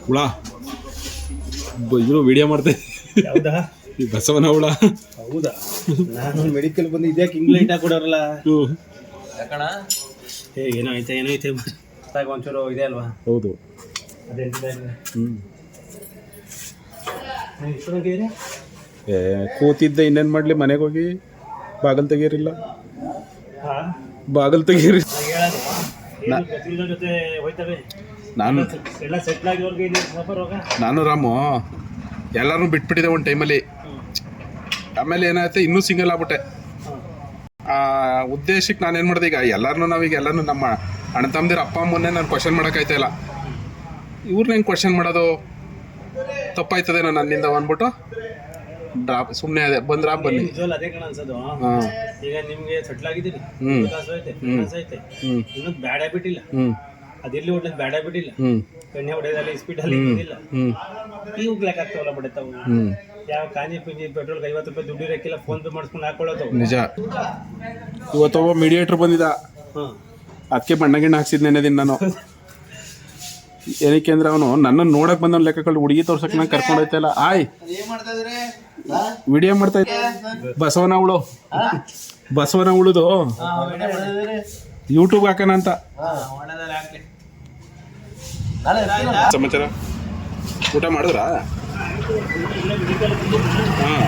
ಹುಳ ಇದ್ರು ವಿಡಿಯೋ ಮಾಡ್ತೆ. ಹೌದಾ? ಈ ಬಸವನ ಹುಳ. ಹೌದಾ? ನಾನು ಮೆಡಿಕಲ್ ಬಂದು ಇದ್ಯಾಕೆ ಇಂಗ್ಲೈಟ್ ಹಾಕೊಡೋರಲ್ಲ ಯಾಕಣ? ಏನೋ ಐತೆ ಒಂಚೂರು ಇದೆ ಅಲ್ವಾ? ಹೌದು. ಕೂತಿದ್ದೆ, ಇನ್ನೇನು ಮಾಡಲಿ, ಮನೆಗೆ ಹೋಗಿ ಬಾಗಲ್ ತೆಗೀರಿಲ್ಲ. ಬಾಗಲ್ ತೆಗೀರಿ. ನಾನು ರಾಮು ಎಲ್ಲರೂ ಬಿಟ್ಬಿಟ್ಟಿದೆ ಒಂದು ಟೈಮಲ್ಲಿ. ಆಮೇಲೆ ಏನಾಯ್ತು, ಇನ್ನೂ ಸಿಂಗಲ್ ಆಗ್ಬಿಟ್ಟೆ. ಉದ್ದೇಶಕ್ಕೆ ನಾನು ಏನು ಮಾಡಿದೆ, ಈಗ ಎಲ್ಲರೂ ನಮ್ಮ ಅಣ್ಣ ತಮ್ಮದಿರ ಅಪ್ಪ ಅಮ್ಮನ್ನೇ ನಾನು ಕ್ವಶನ್ ಮಾಡೋಕ್ಕಾಯ್ತಾ ಇಲ್ಲ. ಇವ್ರನ್ನ ಹೆಂಗೆ ಕ್ವಶನ್ ಮಾಡೋದು, ತಪ್ಪಾಯ್ತದೆ ನಾನು ನನ್ನಿಂದ ಅಂದ್ಬಿಟ್ಟು ಡ್ರಾಪ್ ಸುಮ್ಮನೆ ಅದೇ ಬಂದ್ರ ಬನ್ನಿ. ಅದೇ ಕಣ ಅನ್ಸೋದು. ಈಗ ನಿಮ್ಗೆ ಸೆಟ್ಲ್ ಆಗಿದ್ದೀರಿ, ಇನ್ನೊಂದು ಬ್ಯಾಡ್ ಹ್ಯಾಬಿಟ್ ಇಲ್ಲ, ಅದೆಲ್ಲಿ ಒಳ್ಳೆ ಬ್ಯಾಡ್ ಹ್ಯಾಬಿಟ್ ಇಲ್ಲ. ಎಣ್ಣೆ ಹೊಡೆಯೋದಲ್ಲಿ ಸ್ಪೀಡಲ್ಲಿ ಇಲ್ಲ, ಈಗ ಲೆಕ್ಕ ಆಗ್ತಾವಲ್ಲ ಬಡತಾವು. ಯಾವ ಕಾಂಜಿ ಪಿಂಜಿ ಪೆಟ್ರೋಲ್ಗೆ 50 ರೂಪಾಯಿ ದುಡ್ಡು ಇರಕ್ಕಿಲ್ಲ, ಫೋನ್ ಪೇ ಮಾಡಿಸ್ಕೊಂಡು ಹಾಕೊಳ್ಳೋದು ನಿಜ. ಇವತ್ತೊಬ್ಬ ಮೀಡಿಯೇಟರ್ ಬಂದಿದ್ದ, ಅದಕ್ಕೆ ಬಣ್ಣ ಗಿಣ್ಣ ಹಾಕ್ಸಿದ್ ನೆನೆದಿನ ನಾನು. ಏನಕ್ಕೆ ಅಂದ್ರೆ ಅವನು ನನ್ನನ್ನು ನೋಡಕ್ ಬಂದ ಲೆಕ್ಕಗಳು ಹುಡುಗಿ ತೋರ್ಸಕ್ ನಂಗೆ ಕರ್ಕೊಂಡು ಹೋಯ್ತಲ್ಲ. ವಿಡಿಯೋ ಮಾಡ್ತಾ ಇದ್ದೆ. ಬಸವನ ಹುಳುದು ಯೂಟ್ಯೂಬ್ ಹಾಕೋಣ ಅಂತ. ಸಮಾಚಾರ ಊಟ ಮಾಡಿದ್ರಾ? ಹಾಂ,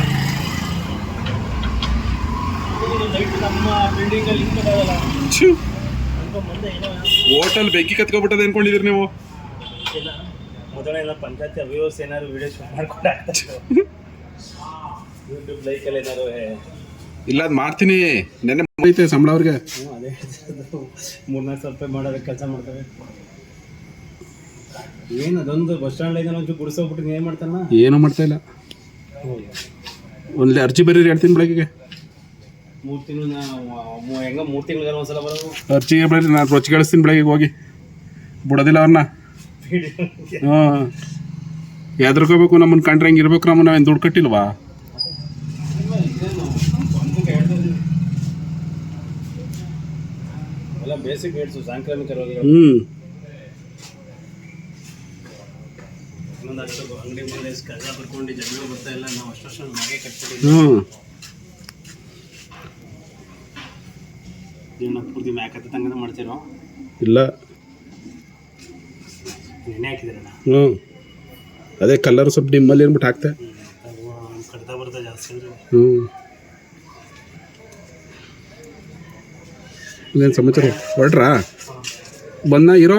ಹೋಟೆಲ್ ಬೆಂಕಿ ಕತ್ಕೊಬಿಟ್ಟದೆ ಅನ್ಕೊಂಡಿದ್ರಿ ನೀವು? ಮೊದಲ ಪಂಚಾಯತಿ ಅವ್ಯವಸ್ಥೆ ಏನಾದ್ರು ವಿಡಿಯೋ ಶೂಟ್ ಮಾಡ್ಕೊಂಡು ಯೂಟ್ಯೂಬ್ ಲೈಕಲ್ಲಿ ಏನಾದ್ರು ಇಲ್ಲ, ಅದು ಮಾಡ್ತೀನಿ. ನೆನ್ನೆ ಐತೆ ಸಂಬಳ ಅವ್ರಿಗೆ. ಅದೇ 300-400 ರೂಪಾಯಿ ಮಾಡೋದಕ್ಕೆ ಕೆಲಸ ಮಾಡ್ತೇವೆ. ಏನು ಅದೊಂದು ಬಸ್ ಸ್ಟ್ಯಾಂಡ್ ಐತೆ, ಒಂಚೂರು ಗುಡಿಸೋಗ್ಬಿಟ್ಟು ಏನು ಮಾಡ್ತಾನ? ಏನೂ ಮಾಡ್ತಾ ಇಲ್ಲ. ಒಂದು ಅರ್ಜಿ ಬರೀರಿ, ಹೇಳ್ತೀನಿ ಬೆಳಗ್ಗೆ. 3 ತಿಂಗಳು ಹೆಂಗ 3 ತಿಂಗಳಿಗೆ ಒಂದ್ಸಲ ಬರೋದು. ಅರ್ಜಿಗೆ ಬರೀರಿ, ನಾನು ರೊಚ್ಚಿ ಕಳಿಸ್ತೀನಿ ಬೆಳಗ್ಗೆ ಹೋಗಿ. ಬಿಡೋದಿಲ್ಲ ಅವ್ರನ್ನ. ಹಾಂ, ಎದ್ರಕೋಬೇಕು, ನಮ್ಮನ್ನು ಕಂಡ್ರೆ ಹೆಂಗೆ ಇರ್ಬೇಕು, ನಮ್ಮನ್ನು ನಾವೇನು ದುಡ್ಡು ಕಟ್ಟಿಲ್ವಾ? ಎಲ್ಲ ಬೇಸಿಕ್ ನೀಡ್ಸು, ಸಾಂಕ್ರಾಮಿಕ ರೋಗಗಳು. ಇನ್ನೊಂದಷ್ಟು ಅಂಗಡಿ ಮುಂದೆ ಕಸ ಬರ್ಕೊಂಡು ಜಗಳ ಬರ್ತಾ ಇಲ್ಲ, ನಾವು ಅಷ್ಟು ಮಾಗೆ ಕಟ್ಬಿಟ್ಟಿದ್ದೀವಿ. ಜೀವನ ಪೂರ್ತಿ ಮ್ಯಾಕ್ ಹತ್ತಂಗನ ಮಾಡ್ತೀರೋ? ಇಲ್ಲ, ಎಣ್ಣೆ ಹಾಕಿದ್ದೀರಣ್ಣ. ಅದೇ ಕಲರ್ ಸ್ವಲ್ಪ ಡಿಮ್ಮಲ್ಲಿ ಅಂದ್ಬಿಟ್ಟು ಹಾಕ್ತೆ. ಕಡ್ತಾ ಬರ್ತಾ ಜಾಸ್ತಿ ಅಂದರೆ. ಏನು ಸಮಾಚಾರ? ಹೊರಟ್ರಾ? ಬಂದ ಇರೋ